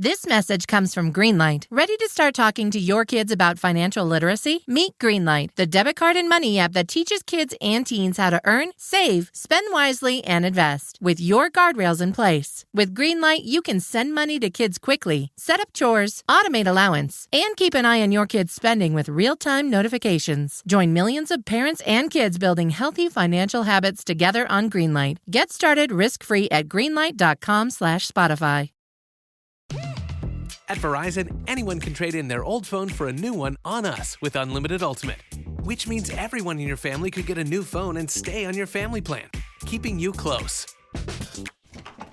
This message comes from Greenlight. Ready to start talking to your kids about financial literacy? Meet Greenlight, the debit card and money app that teaches kids and teens how to earn, save, spend wisely, and invest with your guardrails in place. With Greenlight, you can send money to kids quickly, set up chores, automate allowance, and keep an eye on your kids' spending with real-time notifications. Join millions of parents and kids building healthy financial habits together on Greenlight. Get started risk-free at greenlight.com/Spotify. At Verizon, anyone can trade in their old phone for a new one on us with Unlimited Ultimate, which means everyone in your family could get a new phone and stay on your family plan, keeping you close.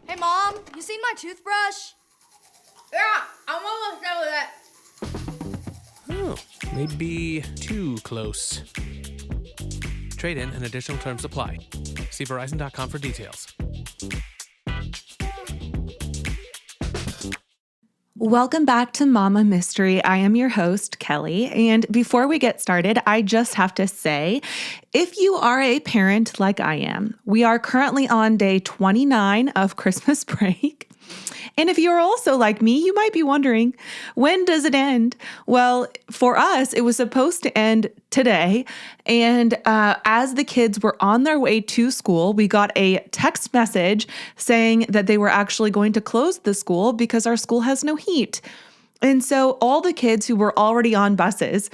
Hey, Mom, you seen my toothbrush? Yeah, I'm almost done with it. Oh, maybe too close. Trade in and additional terms apply. See Verizon.com for details. Welcome back to Mama Mystery. I am your host, Kelly. And before we get started, I just have to say, if you are a parent like I am, we are currently on day 29 of Christmas break. And if you're also like me, you might be wondering, when does it end? Well, for us, it was supposed to end today. And as the kids were on their way to school, we got a text message saying that they were actually going to close the school because our school has no heat. And so all the kids who were already on buses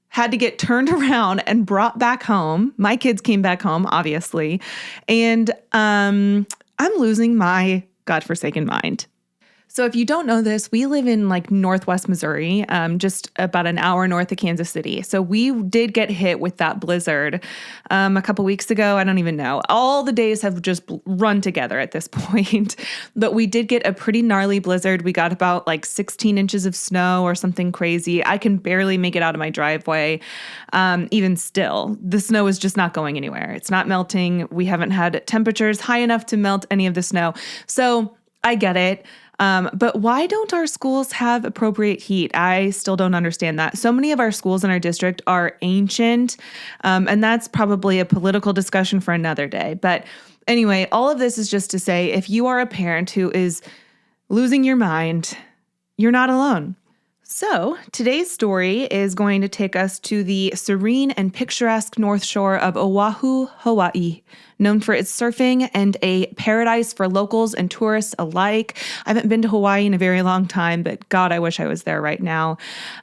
had to get turned around and brought back home. My kids came back home, obviously. And I'm losing my godforsaken mind. So if you don't know this, we live in like Northwest Missouri, just about an hour north of Kansas City. So we did get hit with that blizzard a couple weeks ago. I don't even know. All the days have just run together at this point. But we did get a pretty gnarly blizzard. We got about like 16 inches of snow or something crazy. I can barely make it out of my driveway. Even still, the snow is just not going anywhere. It's not melting. We haven't had temperatures high enough to melt any of the snow. So I get it. But why don't our schools have appropriate heat? I still don't understand that. So many of our schools in our district are ancient, and that's probably a political discussion for another day. But anyway, all of this is just to say, if you are a parent who is losing your mind, you're not alone. So today's story is going to take us to the serene and picturesque North Shore of Oahu, Hawaii, known for its surfing and a paradise for locals and tourists alike. I haven't been to Hawaii in a very long time, but God, I wish I was there right now.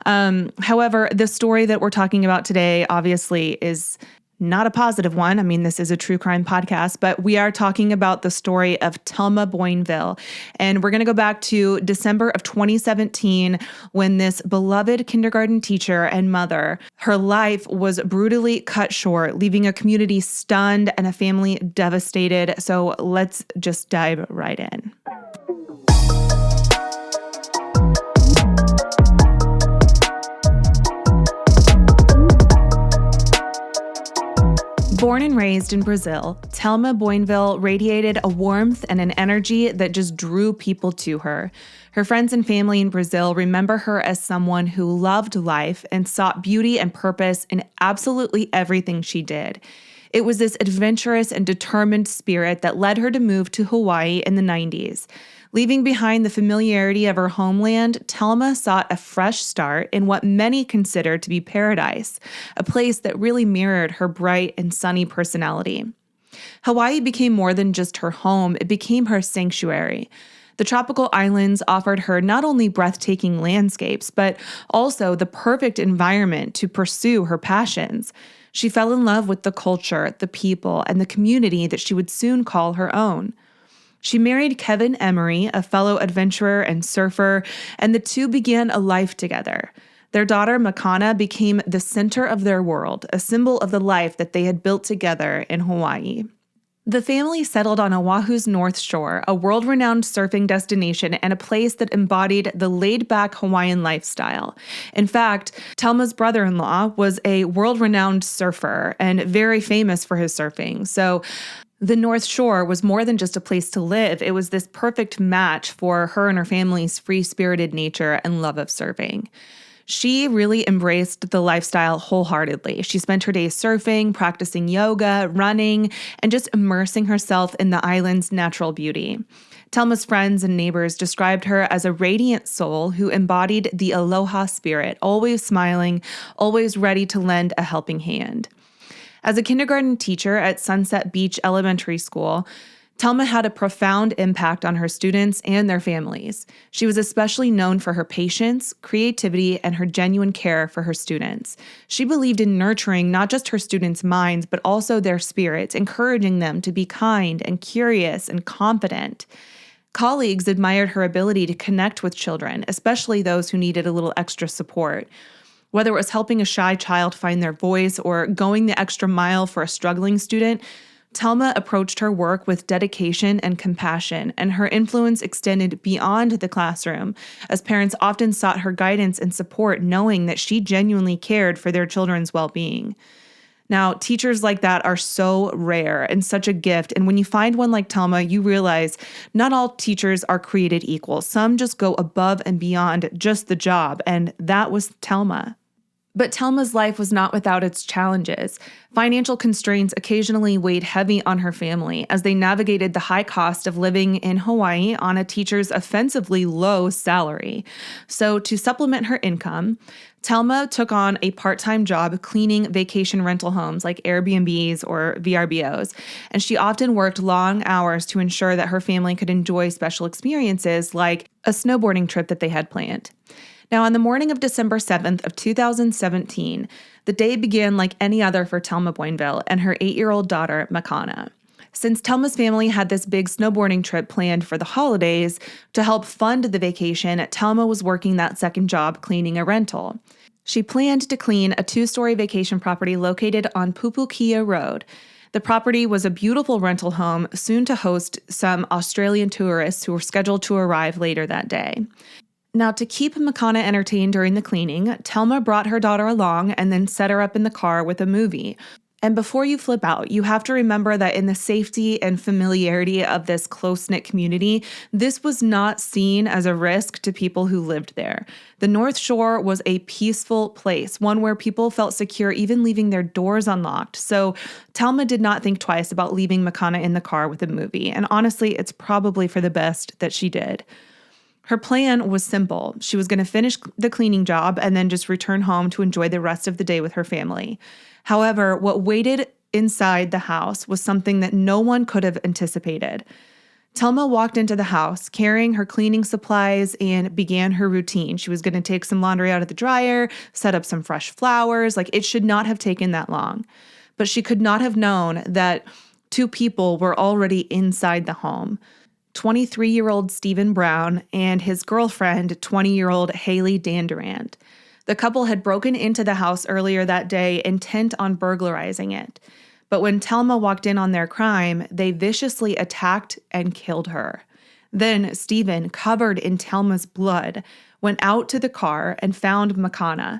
However, the story that we're talking about today obviously is not a positive one. I mean, this is a true crime podcast, but we are talking about the story of Telma Boynville. And we're going to go back to December of 2017 when this beloved kindergarten teacher and mother, her life was brutally cut short, leaving a community stunned and a family devastated. So let's just dive right in. Born and raised in Brazil, Telma Boynville radiated a warmth and an energy that just drew people to her. Her friends and family in Brazil remember her as someone who loved life and sought beauty and purpose in absolutely everything she did. It was this adventurous and determined spirit that led her to move to Hawaii in the 90s. Leaving behind the familiarity of her homeland, Telma sought a fresh start in what many consider to be paradise, a place that really mirrored her bright and sunny personality. Hawaii became more than just her home, it became her sanctuary. The tropical islands offered her not only breathtaking landscapes, but also the perfect environment to pursue her passions. She fell in love with the culture, the people, and the community that she would soon call her own. She married Kevin Emery, a fellow adventurer and surfer, and the two began a life together. Their daughter, Makana, became the center of their world, a symbol of the life that they had built together in Hawaii. The family settled on Oahu's North Shore, a world-renowned surfing destination and a place that embodied the laid-back Hawaiian lifestyle. In fact, Telma's brother-in-law was a world-renowned surfer and very famous for his surfing. So the North Shore was more than just a place to live. It was this perfect match for her and her family's free-spirited nature and love of surfing. She really embraced the lifestyle wholeheartedly. She spent her days surfing, practicing yoga, running, and just immersing herself in the island's natural beauty. Telma's friends and neighbors described her as a radiant soul who embodied the aloha spirit, always smiling, always ready to lend a helping hand. As a kindergarten teacher at Sunset Beach Elementary School, Telma had a profound impact on her students and their families. She was especially known for her patience, creativity, and her genuine care for her students. She believed in nurturing not just her students' minds, but also their spirits, encouraging them to be kind and curious and confident. Colleagues admired her ability to connect with children, especially those who needed a little extra support. Whether it was helping a shy child find their voice or going the extra mile for a struggling student, Telma approached her work with dedication and compassion, and her influence extended beyond the classroom, as parents often sought her guidance and support, knowing that she genuinely cared for their children's well-being. Now, teachers like that are so rare and such a gift, and when you find one like Telma, you realize not all teachers are created equal. Some just go above and beyond just the job, and that was Telma. But Telma's life was not without its challenges. Financial constraints occasionally weighed heavy on her family as they navigated the high cost of living in Hawaii on a teacher's offensively low salary. So to supplement her income, Telma took on a part-time job cleaning vacation rental homes like Airbnbs or VRBOs, and she often worked long hours to ensure that her family could enjoy special experiences like a snowboarding trip that they had planned. Now, on the morning of December 7th of 2017, the day began like any other for Telma Boynville and her 8-year-old daughter, Makana. Since Telma's family had this big snowboarding trip planned for the holidays, to help fund the vacation, Telma was working that second job cleaning a rental. She planned to clean a 2-story vacation property located on Pupukia Road. The property was a beautiful rental home, soon to host some Australian tourists who were scheduled to arrive later that day. Now, to keep Makana entertained during the cleaning, Telma brought her daughter along and then set her up in the car with a movie. And before you flip out, you have to remember that in the safety and familiarity of this close-knit community, this was not seen as a risk to people who lived there. The North Shore was a peaceful place, one where people felt secure even leaving their doors unlocked. So Telma did not think twice about leaving Makana in the car with a movie. And honestly, it's probably for the best that she did. Her plan was simple. She was going to finish the cleaning job and then just return home to enjoy the rest of the day with her family. However, what waited inside the house was something that no one could have anticipated. Telma walked into the house carrying her cleaning supplies and began her routine. She was going to take some laundry out of the dryer, set up some fresh flowers. Like, it should not have taken that long. But she could not have known that 2 people were already inside the home. 23-year-old Stephen Brown and his girlfriend, 20-year-old Haley Dandurand. The couple had broken into the house earlier that day, intent on burglarizing it. But when Telma walked in on their crime, they viciously attacked and killed her. Then Stephen, covered in Telma's blood, went out to the car and found Makana.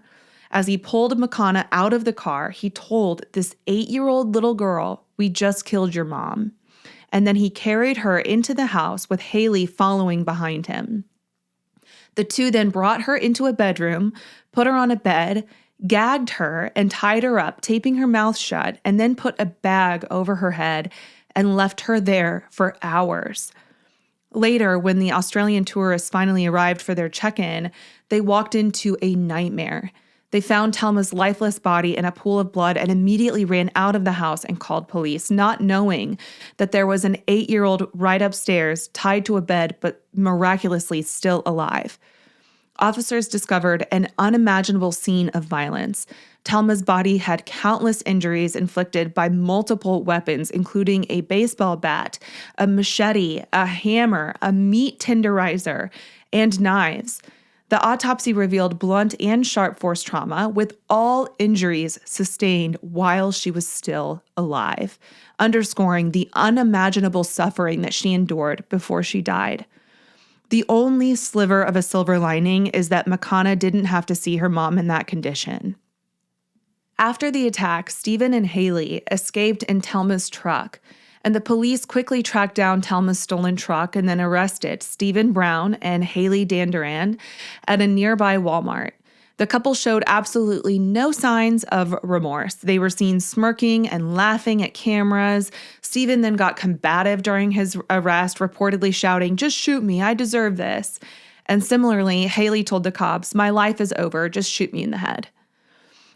As he pulled Makana out of the car, he told this 8-year-old little girl, "We just killed your mom." And then he carried her into the house with Haley following behind him. The 2 then brought her into a bedroom, put her on a bed, gagged her, and tied her up, taping her mouth shut, and then put a bag over her head and left her there for hours. Later, when the Australian tourists finally arrived for their check-in, they walked into a nightmare. They found Telma's lifeless body in a pool of blood and immediately ran out of the house and called police, not knowing that there was an 8-year-old right upstairs, tied to a bed, but miraculously still alive. Officers discovered an unimaginable scene of violence. Telma's body had countless injuries inflicted by multiple weapons, including a baseball bat, a machete, a hammer, a meat tenderizer, and knives. The autopsy revealed blunt and sharp force trauma, with all injuries sustained while she was still alive, underscoring the unimaginable suffering that she endured before she died. The only sliver of a silver lining is that Makana didn't have to see her mom in that condition. After the attack, Stephen and Haley escaped in Telma's truck, and the police quickly tracked down Telma's stolen truck and then arrested Stephen Brown and Haley Dandurand at a nearby Walmart. The couple showed absolutely no signs of remorse. They were seen smirking and laughing at cameras. Stephen then got combative during his arrest, reportedly shouting, "Just shoot me, I deserve this." And similarly, Haley told the cops, "My life is over, just shoot me in the head."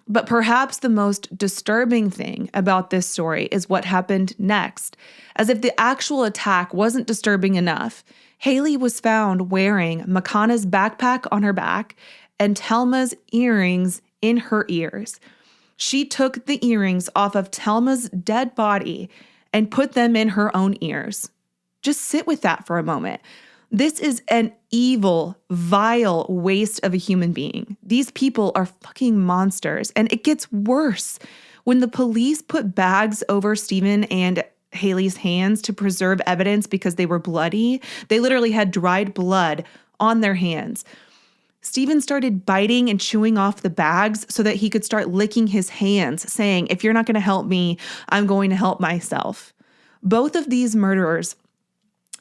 But perhaps the most disturbing thing about this story is what happened next. As if the actual attack wasn't disturbing enough, Haley was found wearing Makana's backpack on her back and Telma's earrings in her ears. She took the earrings off of Telma's dead body and put them in her own ears. Just sit with that for a moment. This is an evil, vile waste of a human being. These people are fucking monsters, and it gets worse. When the police put bags over Stephen and Haley's hands to preserve evidence because they were bloody, they literally had dried blood on their hands. Stephen started biting and chewing off the bags so that he could start licking his hands, saying, "If you're not going to help me, I'm going to help myself." Both of these murderers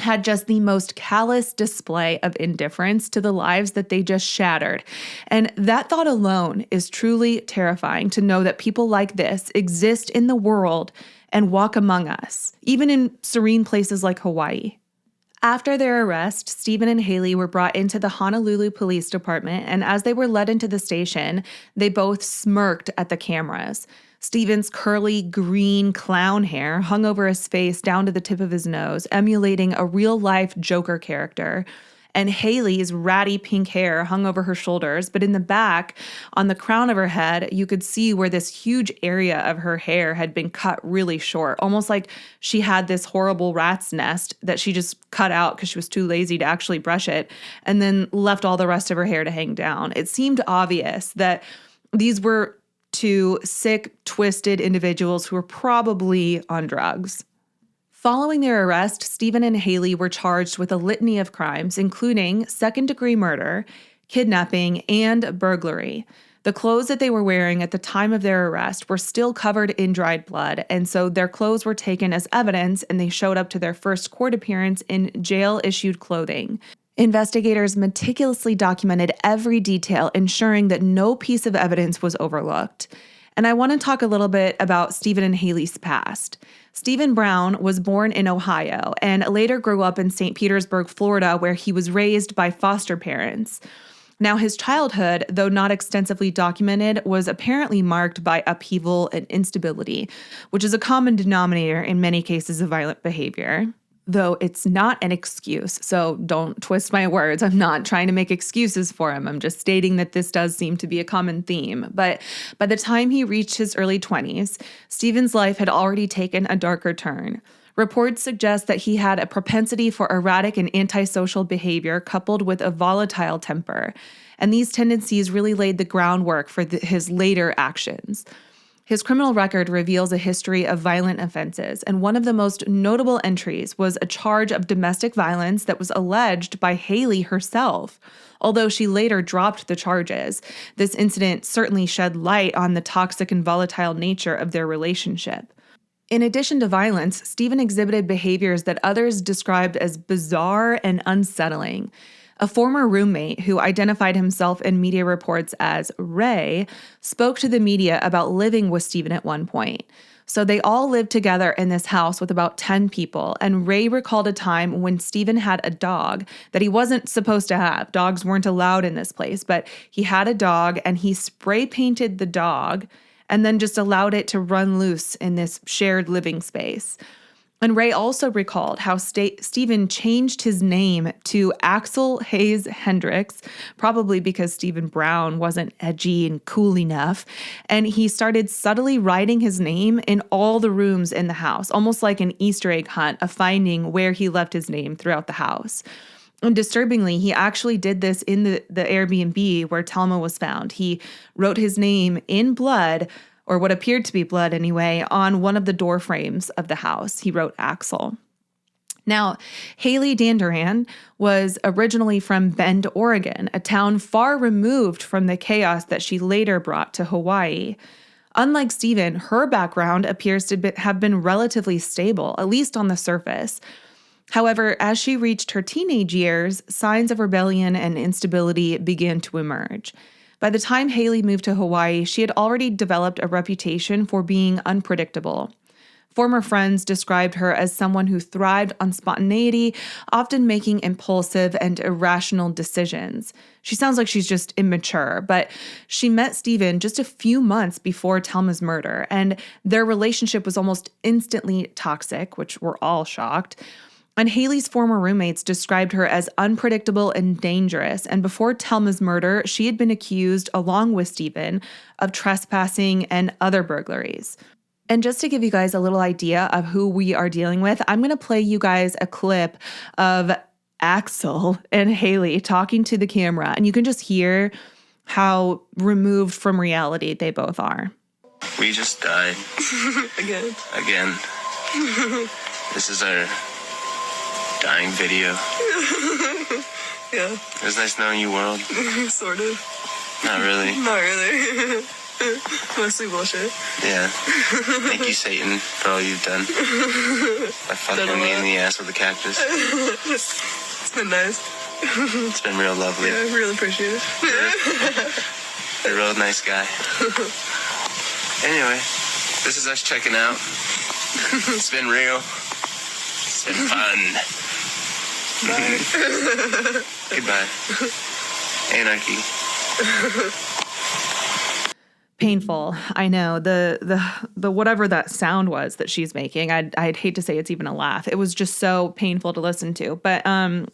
had just the most callous display of indifference to the lives that they just shattered. And that thought alone is truly terrifying, to know that people like this exist in the world and walk among us, even in serene places like Hawaii. After their arrest, Stephen and Haley were brought into the Honolulu Police Department, and as they were led into the station, they both smirked at the cameras. Stephen's curly green clown hair hung over his face down to the tip of his nose, emulating a real-life Joker character. And Haley's ratty pink hair hung over her shoulders, but in the back, on the crown of her head, you could see where this huge area of her hair had been cut really short, almost like she had this horrible rat's nest that she just cut out because she was too lazy to actually brush it, and then left all the rest of her hair to hang down. It seemed obvious that these were two sick, twisted individuals who were probably on drugs. Following their arrest, Stephen and Haley were charged with a litany of crimes, including second-degree murder, kidnapping, and burglary. The clothes that they were wearing at the time of their arrest were still covered in dried blood, and so their clothes were taken as evidence, and they showed up to their first court appearance in jail-issued clothing. Investigators meticulously documented every detail, ensuring that no piece of evidence was overlooked. And I want to talk a little bit about Stephen and Haley's past. Stephen Brown was born in Ohio and later grew up in St. Petersburg, Florida, where he was raised by foster parents. Now, his childhood, though not extensively documented, was apparently marked by upheaval and instability, which is a common denominator in many cases of violent behavior. Though it's not an excuse, so don't twist my words. I'm not trying to make excuses for him. I'm just stating that this does seem to be a common theme. But by the time he reached his early 20s, Stephen's life had already taken a darker turn. Reports suggest that he had a propensity for erratic and antisocial behavior coupled with a volatile temper. And these tendencies really laid the groundwork for his later actions. His criminal record reveals a history of violent offenses, and one of the most notable entries was a charge of domestic violence that was alleged by Haley herself. Although she later dropped the charges, this incident certainly shed light on the toxic and volatile nature of their relationship. In addition to violence, Stephen exhibited behaviors that others described as bizarre and unsettling. A former roommate who identified himself in media reports as Ray spoke to the media about living with Stephen at one point. So they all lived together in this house with about 10 people, and Ray recalled a time when Stephen had a dog that he wasn't supposed to have. Dogs weren't allowed in this place, but he had a dog and he spray painted the dog and then just allowed it to run loose in this shared living space. And Ray also recalled how Stephen changed his name to Axel Hayes Hendricks, probably because Stephen Brown wasn't edgy and cool enough. And he started subtly writing his name in all the rooms in the house, almost like an Easter egg hunt of finding where he left his name throughout the house. And disturbingly, he actually did this in the Airbnb where Telma was found. He wrote his name in blood, or what appeared to be blood anyway, on one of the door frames of the house. He wrote Axel. Now, Haley Danduran was originally from Bend, Oregon, a town far removed from the chaos that she later brought to Hawaii. Unlike Stephen, her background appears to have been relatively stable, at least on the surface. However, as she reached her teenage years, signs of rebellion and instability began to emerge. By the time Haley moved to Hawaii, she had already developed a reputation for being unpredictable. Former friends described her as someone who thrived on spontaneity, often making impulsive and irrational decisions. She sounds like she's just immature, but she met Steven just a few months before Telma's murder, and their relationship was almost instantly toxic, which we're all shocked. And Haley's former roommates described her as unpredictable and dangerous, and before Telma's murder, she had been accused, along with Steven, of trespassing and other burglaries. And just to give you guys a little idea of who we are dealing with, I'm going to play you guys a clip of Axel and Haley talking to the camera, and you can just hear how removed from reality they both are. We just died. Again. This is our dying video. Yeah. It was nice knowing you, world. Sort of. Not really. Not really. Mostly bullshit. Yeah. Thank you, Satan, for all you've done. By fucking me in the ass with a cactus. It's been nice. It's been real lovely. Yeah, I really appreciate it. You're a real nice guy. Anyway, this is us checking out. It's been real. It's been fun. Goodbye. Anarchy. Painful. I know. The whatever that sound was that she's making, I'd hate to say it's even a laugh. It was just so painful to listen to. But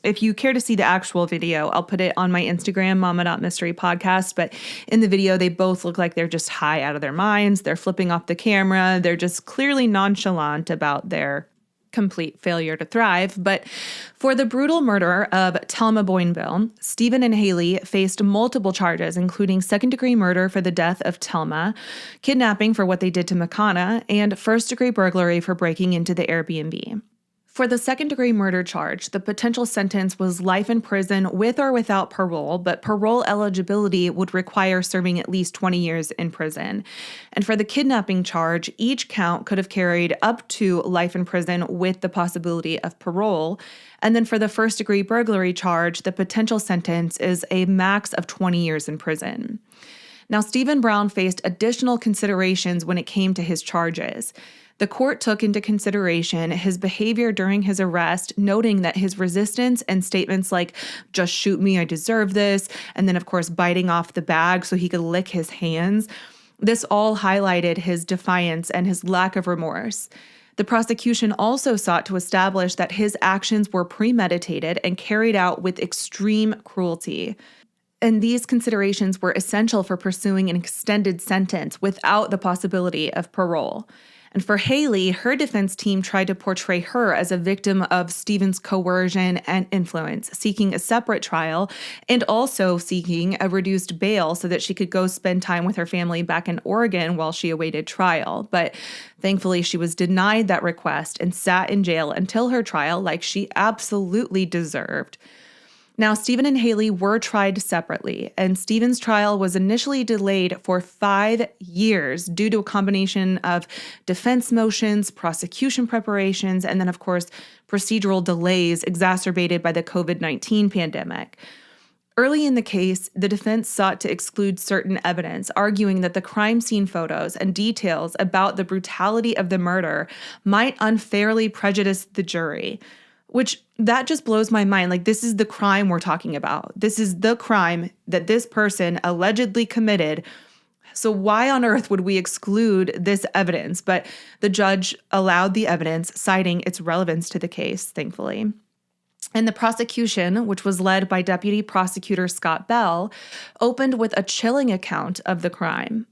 if you care to see the actual video, I'll put it on my Instagram, mama.mystery podcast. But in the video, they both look like they're just high out of their minds. They're flipping off the camera. They're just clearly nonchalant about their complete failure to thrive. But for the brutal murder of Telma Boynville, Steven and Haley faced multiple charges, including second-degree murder for the death of Telma, kidnapping for what they did to Makana, and first-degree burglary for breaking into the Airbnb. For the second-degree murder charge, the potential sentence was life in prison with or without parole, but parole eligibility would require serving at least 20 years in prison. And for the kidnapping charge, each count could have carried up to life in prison with the possibility of parole. And then for the first-degree burglary charge, the potential sentence is a max of 20 years in prison. Now, Stephen Brown faced additional considerations when it came to his charges. The court took into consideration his behavior during his arrest, noting that his resistance and statements like, "just shoot me, I deserve this," and then, of course, biting off the bag so he could lick his hands, this all highlighted his defiance and his lack of remorse. The prosecution also sought to establish that his actions were premeditated and carried out with extreme cruelty. And these considerations were essential for pursuing an extended sentence without the possibility of parole. And for Haley, her defense team tried to portray her as a victim of Steven's coercion and influence, seeking a separate trial and also seeking a reduced bail so that she could go spend time with her family back in Oregon while she awaited trial. But thankfully, she was denied that request and sat in jail until her trial, like she absolutely deserved. Now, Steven and Haley were tried separately, and Steven's trial was initially delayed for 5 years due to a combination of defense motions, prosecution preparations, and then, of course, procedural delays exacerbated by the COVID-19 pandemic. Early in the case, the defense sought to exclude certain evidence, arguing that the crime scene photos and details about the brutality of the murder might unfairly prejudice the jury. Which, that just blows my mind. Like, this is the crime we're talking about. This is the crime that this person allegedly committed. So why on earth would we exclude this evidence? But the judge allowed the evidence, citing its relevance to the case, thankfully. And the prosecution, which was led by Deputy Prosecutor Scott Bell, opened with a chilling account of the crime.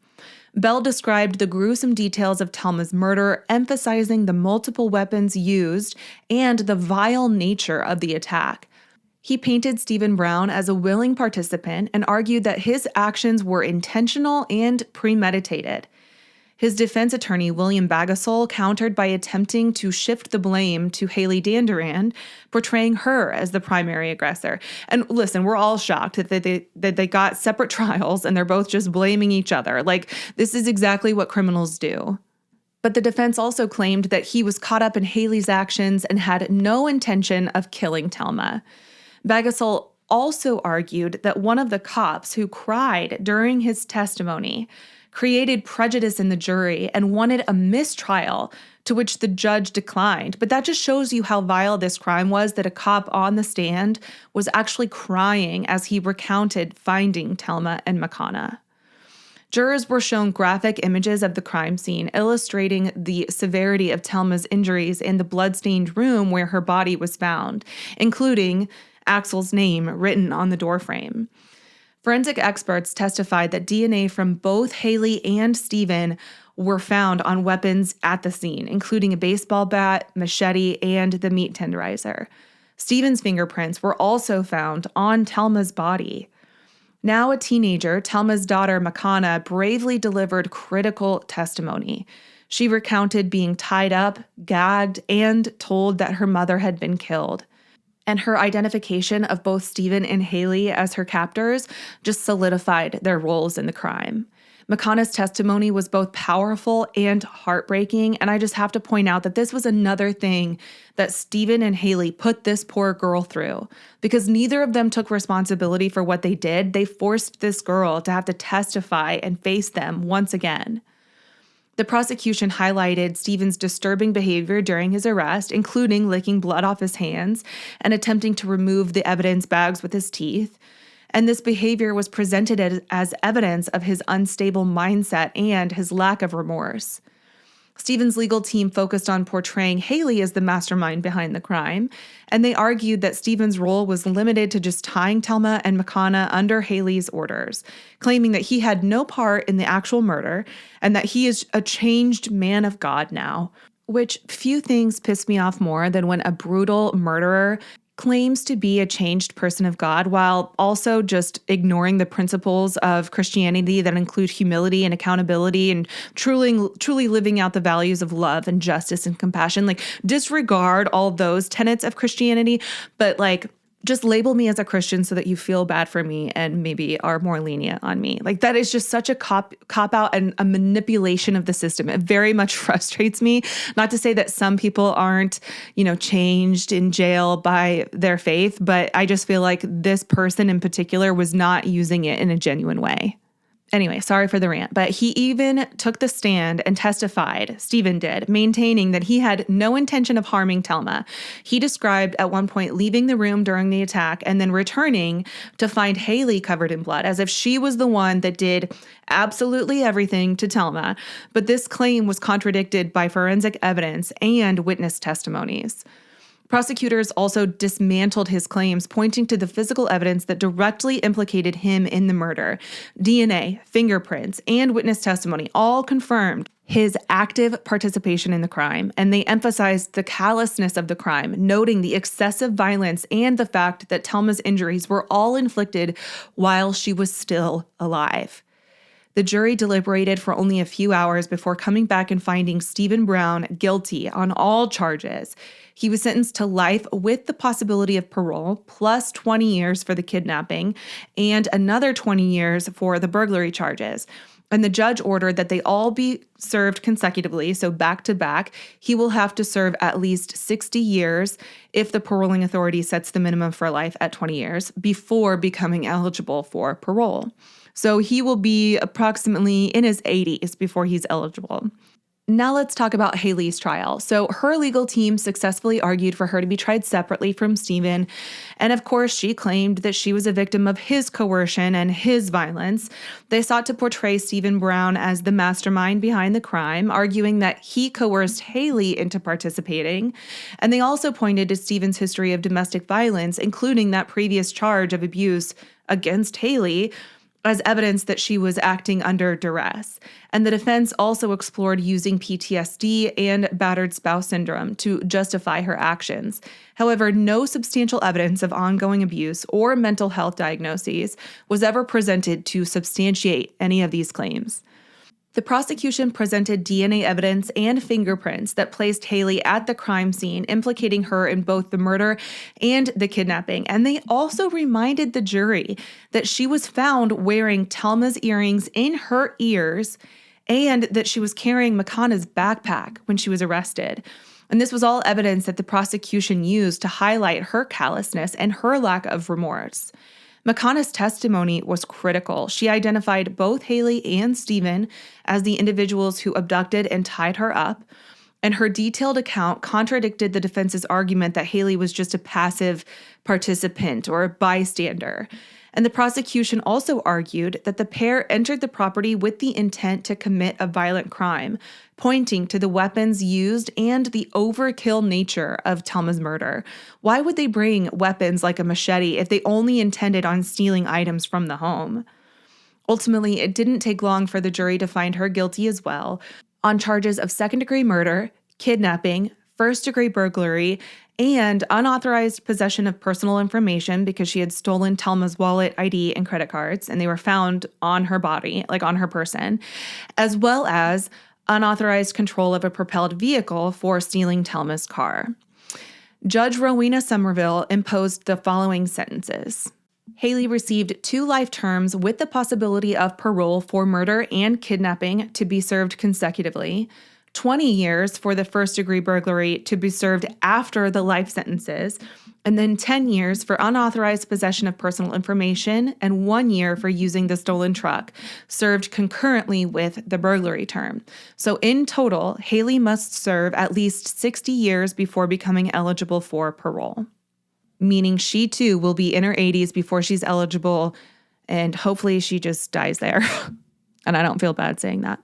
Bell described the gruesome details of Telma's murder, emphasizing the multiple weapons used and the vile nature of the attack. He painted Stephen Brown as a willing participant and argued that his actions were intentional and premeditated. His defense attorney, William Bagasol, countered by attempting to shift the blame to Haley Dandurand, portraying her as the primary aggressor. And listen, we're all shocked that they got separate trials and they're both just blaming each other. Like, this is exactly what criminals do. But the defense also claimed that he was caught up in Haley's actions and had no intention of killing Telma. Bagasol also argued that one of the cops who cried during his testimony created prejudice in the jury and wanted a mistrial, to which the judge declined. But that just shows you how vile this crime was, that a cop on the stand was actually crying as he recounted finding Telma and Makana. Jurors were shown graphic images of the crime scene, illustrating the severity of Telma's injuries in the blood-stained room where her body was found, including Axel's name written on the doorframe. Forensic experts testified that DNA from both Haley and Stephen were found on weapons at the scene, including a baseball bat, machete, and the meat tenderizer. Stephen's fingerprints were also found on Telma's body. Now a teenager, Telma's daughter Makana bravely delivered critical testimony. She recounted being tied up, gagged, and told that her mother had been killed. And her identification of both Stephen and Haley as her captors just solidified their roles in the crime. Makana's testimony was both powerful and heartbreaking, and I just have to point out that this was another thing that Stephen and Haley put this poor girl through, because neither of them took responsibility for what they did. They forced this girl to have to testify and face them once again. The prosecution highlighted Stephen's disturbing behavior during his arrest, including licking blood off his hands and attempting to remove the evidence bags with his teeth. And this behavior was presented as evidence of his unstable mindset and his lack of remorse. Stephen's legal team focused on portraying Haley as the mastermind behind the crime, and they argued that Stephen's role was limited to just tying Telma and Makana under Haley's orders, claiming that he had no part in the actual murder and that he is a changed man of God now. Which few things piss me off more than when a brutal murderer claims to be a changed person of God while also just ignoring the principles of Christianity that include humility and accountability and truly living out the values of love and justice and compassion. Like, disregard all those tenets of Christianity, but just label me as a Christian so that you feel bad for me and maybe are more lenient on me. Like, that is just such a cop out and a manipulation of the system. It very much frustrates me. Not to say that some people aren't, changed in jail by their faith, but I just feel like this person in particular was not using it in a genuine way. Anyway, sorry for the rant, but he even took the stand and testified, Stephen did, maintaining that he had no intention of harming Telma. He described at one point leaving the room during the attack and then returning to find Haley covered in blood, as if she was the one that did absolutely everything to Telma. But this claim was contradicted by forensic evidence and witness testimonies. Prosecutors also dismantled his claims, pointing to the physical evidence that directly implicated him in the murder. DNA, fingerprints, and witness testimony all confirmed his active participation in the crime, and they emphasized the callousness of the crime, noting the excessive violence and the fact that Telma's injuries were all inflicted while she was still alive. The jury deliberated for only a few hours before coming back and finding Stephen Brown guilty on all charges. He was sentenced to life with the possibility of parole, plus 20 years for the kidnapping, and another 20 years for the burglary charges. And the judge ordered that they all be served consecutively, so back to back. He will have to serve at least 60 years if the paroling authority sets the minimum for life at 20 years before becoming eligible for parole. So he will be approximately in his 80s before he's eligible. Now let's talk about Haley's trial. So her legal team successfully argued for her to be tried separately from Stephen. And of course, she claimed that she was a victim of his coercion and his violence. They sought to portray Stephen Brown as the mastermind behind the crime, arguing that he coerced Haley into participating. And they also pointed to Stephen's history of domestic violence, including that previous charge of abuse against Haley, as evidence that she was acting under duress. And the defense also explored using PTSD and battered spouse syndrome to justify her actions. However, no substantial evidence of ongoing abuse or mental health diagnoses was ever presented to substantiate any of these claims. The prosecution presented DNA evidence and fingerprints that placed Haley at the crime scene, implicating her in both the murder and the kidnapping. And they also reminded the jury that she was found wearing Telma's earrings in her ears and that she was carrying Makana's backpack when she was arrested. And this was all evidence that the prosecution used to highlight her callousness and her lack of remorse. Makana's testimony was critical. She identified both Haley and Stephen as the individuals who abducted and tied her up, and her detailed account contradicted the defense's argument that Haley was just a passive participant or a bystander. And the prosecution also argued that the pair entered the property with the intent to commit a violent crime, pointing to the weapons used and the overkill nature of Telma's murder. Why would they bring weapons like a machete if they only intended on stealing items from the home? Ultimately, it didn't take long for the jury to find her guilty as well, on charges of second-degree murder, kidnapping, first-degree burglary, and unauthorized possession of personal information because she had stolen Telma's wallet, ID, and credit cards, and they were found on her body, like on her person, as well as unauthorized control of a propelled vehicle for stealing Telma's car. Judge Rowena Somerville imposed the following sentences. Haley received 2 life terms with the possibility of parole for murder and kidnapping to be served consecutively, 20 years for the first-degree burglary to be served after the life sentences, and then 10 years for unauthorized possession of personal information and 1 year for using the stolen truck, served concurrently with the burglary term. So in total, Haley must serve at least 60 years before becoming eligible for parole, meaning she too will be in her 80s before she's eligible, and hopefully she just dies there. And I don't feel bad saying that.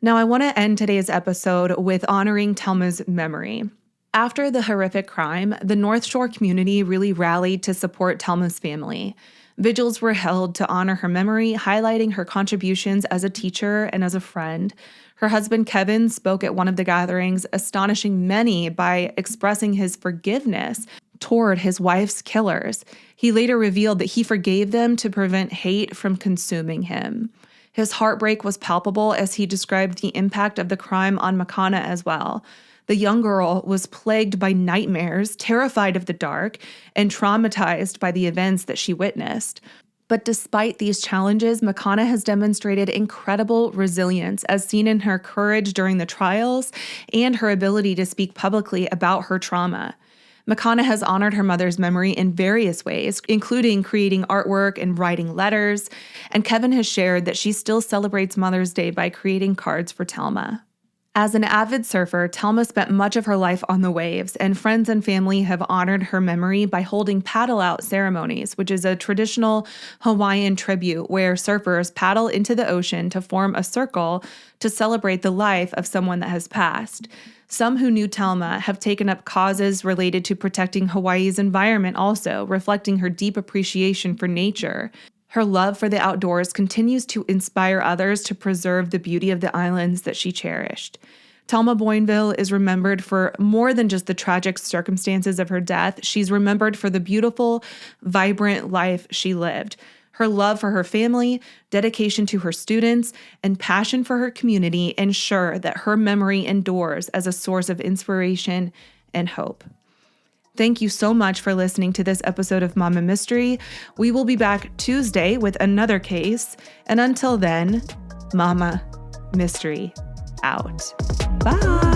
Now, I want to end today's episode with honoring Telma's memory. After the horrific crime, the North Shore community really rallied to support Telma's family. Vigils were held to honor her memory, highlighting her contributions as a teacher and as a friend. Her husband, Kevin, spoke at one of the gatherings, astonishing many by expressing his forgiveness toward his wife's killers. He later revealed that he forgave them to prevent hate from consuming him. His heartbreak was palpable as he described the impact of the crime on Makana as well. The young girl was plagued by nightmares, terrified of the dark, and traumatized by the events that she witnessed. But despite these challenges, Makana has demonstrated incredible resilience, as seen in her courage during the trials and her ability to speak publicly about her trauma. Makana has honored her mother's memory in various ways, including creating artwork and writing letters, and Kevin has shared that she still celebrates Mother's Day by creating cards for Telma. As an avid surfer, Telma spent much of her life on the waves, and friends and family have honored her memory by holding paddle-out ceremonies, which is a traditional Hawaiian tribute where surfers paddle into the ocean to form a circle to celebrate the life of someone that has passed. Some who knew Telma have taken up causes related to protecting Hawaii's environment also, reflecting her deep appreciation for nature. Her love for the outdoors continues to inspire others to preserve the beauty of the islands that she cherished. Telma Boynville is remembered for more than just the tragic circumstances of her death. She's remembered for the beautiful, vibrant life she lived. Her love for her family, dedication to her students, and passion for her community ensure that her memory endures as a source of inspiration and hope. Thank you so much for listening to this episode of Mama Mystery. We will be back Tuesday with another case. And until then, Mama Mystery out. Bye.